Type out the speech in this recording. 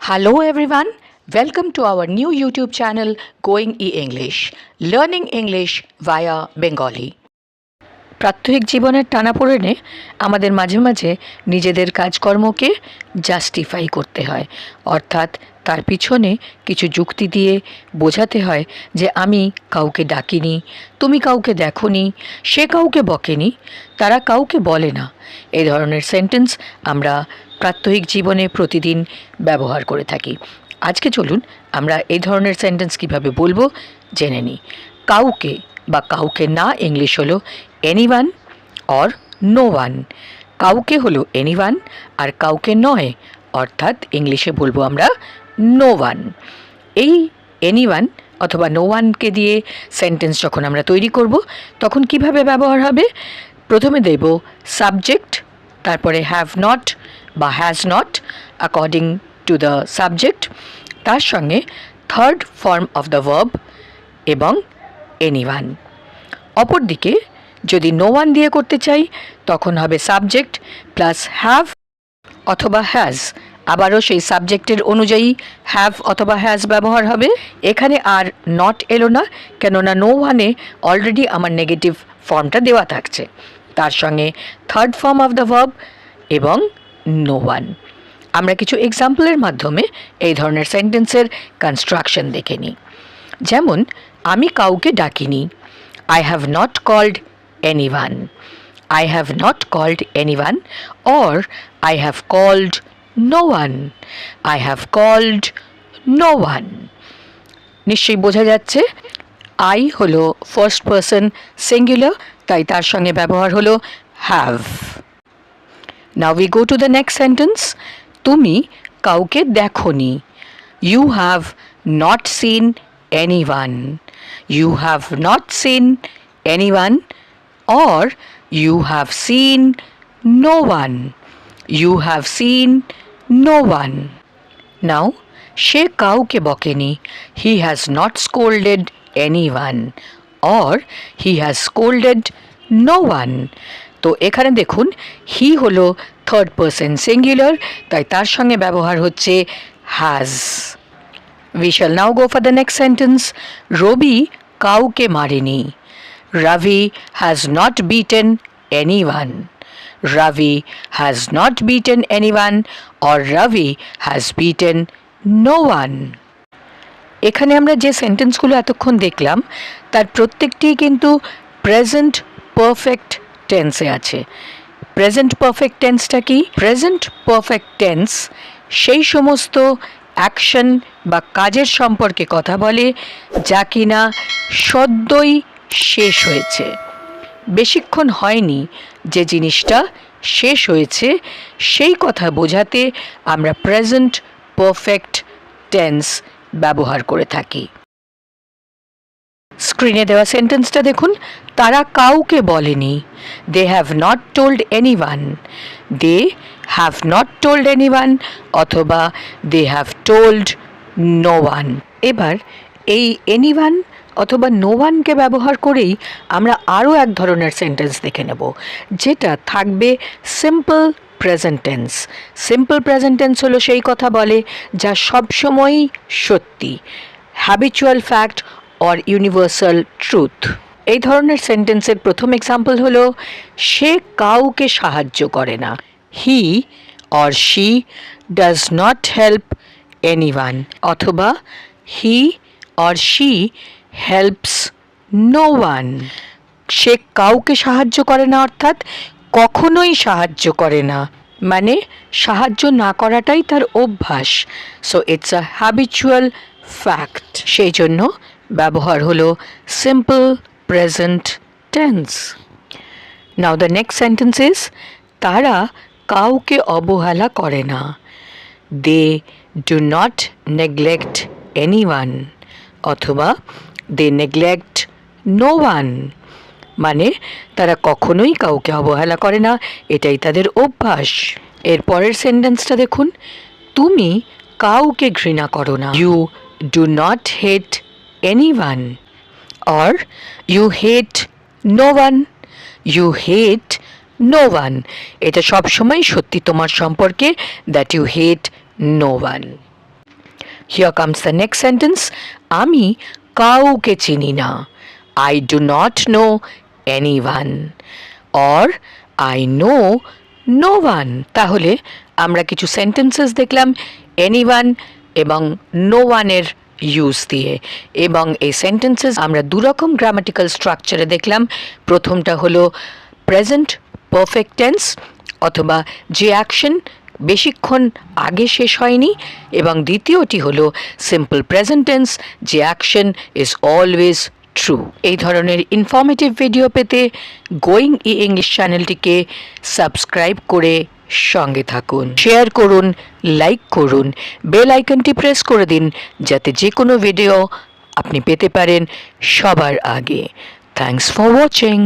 Hello everyone, welcome to our new YouTube channel Going E-English, Learning English via Bengali. প্রাত্যহিক জীবনের টানাপোড়েনে আমাদের মাঝে মাঝে নিজেদের কাজকর্মকে জাস্টিফাই করতে হয়, অর্থাৎ তার পিছনে কিছু যুক্তি দিয়ে বোঝাতে হয় যে আমি কাউকে ডাকিনি, তুমি কাউকে দেখোনি, সে কাউকে বকেনি, তারা কাউকে বলে না। এই ধরনের সেন্টেন্স আমরা প্রাত্যহিক জীবনে প্রতিদিন ব্যবহার করে থাকি। আজকে চলুন আমরা এই ধরনের সেন্টেন্স কীভাবে বলবো জেনে নিই। কাউকে বা কাউকে না ইংলিশ হলো এনিওয়ান অর নো ওয়ান। কাউকে হলো এনিওয়ান আর কাউকে নয়, অর্থাৎ ইংলিশে বলবো আমরা নো ওয়ান। এই এনিওয়ান অথবা নো ওয়ানকে দিয়ে সেন্টেন্স যখন আমরা তৈরি করব তখন কিভাবে ব্যবহার হবে? প্রথমে দেব সাবজেক্ট, তারপরে হ্যাভ নট বা has not according to the subject, তার সঙ্গে third form of the verb এবং এনিওয়ান। অপরদিকে যদি নো ওয়ান দিয়ে করতে চাই তখন হবে সাবজেক্ট প্লাস হ্যাভ অথবা হ্যাজ, আবারও সেই সাবজেক্টের অনুযায়ী হ্যাভ অথবা হ্যাজ ব্যবহার হবে। এখানে আর নট এলো না, কেননা নো ওয়ানে অলরেডি আমার নেগেটিভ ফর্মটা দেওয়া থাকছে, তার সঙ্গে third form of the verb এবং নো ওয়ান। আমরা কিছু এক্সাম্পলের মাধ্যমে এই ধরনের সেন্টেন্সের কনস্ট্রাকশন দেখে নিই। যেমন আমি কাউকে ডাকিনি, I have not called anyone. I have not called anyone, or I have called no one. I have called no one. নিশ্চয়ই বোঝা যাচ্ছে I হলো ফার্স্ট পারসন সিঙ্গুলার, তাই তার সঙ্গে ব্যবহার হলো have. Now we go to the next sentence. তুমি কাউকে দেখোনি, You have not seen anyone. You have not seen anyone, or you have seen no one. You have seen no one. Now, সে কাউকে বকেনি, He has not scolded anyone, or he has scolded no one. তো এখানে দেখুন হি হলো third person singular, তাই তার সঙ্গে ব্যবহার হচ্ছে has. We shall now go for the next sentence. Robi kauke marini. Ravi has not beaten anyone. Ravi has not beaten anyone, or Ravi has beaten no one. এখানে আমরা যে সেন্টেন্সগুলো এতক্ষণ দেখলাম তার প্রত্যেকটি কিন্তু প্রেজেন্ট পারফেক্ট টেন্সে আছে। প্রেজেন্ট পারফেক্ট টেন্সটা কি? প্রেজেন্ট পারফেক্ট টেন্স সেই সমস্ত অ্যাকশন বা কাজের সম্পর্কে কথা বলে যা কিনা সদ্যই শেষ হয়েছে, বেশিক্ষণ হয়নি যে জিনিসটা শেষ হয়েছে, সেই কথা বোঝাতে আমরা প্রেজেন্ট পারফেক্ট টেন্স ব্যবহার করে থাকি। স্ক্রিনে দেওয়া সেন্টেন্সটা দেখুন, তারা কাউকে বলেনি, they have not told anyone. They have not told anyone অথবা they have told no one. এবার এই এনিওয়ান অথবা নো ওয়ানকে ব্যবহার করেই আমরা আরও এক ধরনের সেন্টেন্স দেখে নেব, যেটা থাকবে simple present tense. Simple present tense হলো সেই কথা বলে যা সবসময়ই সত্যি, habitual fact or universal truth. এই ধরনের সেন্টেন্সের প্রথম এক্সাম্পল হলো সে কাউকে সাহায্য করে না, he or she does not help anyone, অথবা he or she helps no one. সে কাউকে সাহায্য করে না অর্থাৎ কখনোই সাহায্য করে না, মানে সাহায্য না করাটাই তার অভ্যাস। So it's a habitual fact, সেই জন্য ব্যবহার হলো simple present tense. Now the next sentence is তারা কাউকে অবহেলা করে না, they do not neglect anyone, অথবা দে নেগলেক্ট নো ওয়ান, মানে তারা কখনোই কাউকে অবহেলা করে না, এটাই তাদের অভ্যাস। এর পরের সেন্টেন্সটা দেখুন, তুমি কাউকে ঘৃণা করো না, you do not hate anyone, or you hate no one. You hate no one, এটা সবসময় সত্যি তোমার সম্পর্কে, that you hate no one. Here comes the next sentence. আমি কাউকে চিনি না. I do not know anyone. Or I know no one. তাহলে আমরা কিছু সেন্টেন্সেস দেখলাম এনিওয়ান এবং নো ওয়ানের ইউজ দিয়ে, এবং এই সেন্টেন্সেস আমরা দুরকম গ্রামাটিক্যাল স্ট্রাকচারে দেখলাম. প্রথমটা হলো প্রেজেন্ট পারফেক্ট টেন্স, অথবা যে অ্যাকশন বেশিক্ষণ আগে শেষ হয়নি, এবং দ্বিতীয়টি হলো সিম্পল প্রেজেন্ট টেন্স, যে অ্যাকশন ইজ অলওয়েজ ট্রু. এই ধরনের ইনফরমেটিভ ভিডিও পেতে গোয়িং ই ইংলিশ চ্যানেলটিকে সাবস্ক্রাইব করে সঙ্গে থাকুন, শেয়ার করুন, লাইক করুন, বেল আইকনটি প্রেস করে দিন যাতে যে কোনো ভিডিও আপনি পেতে পারেন সবার আগে. Thanks for watching.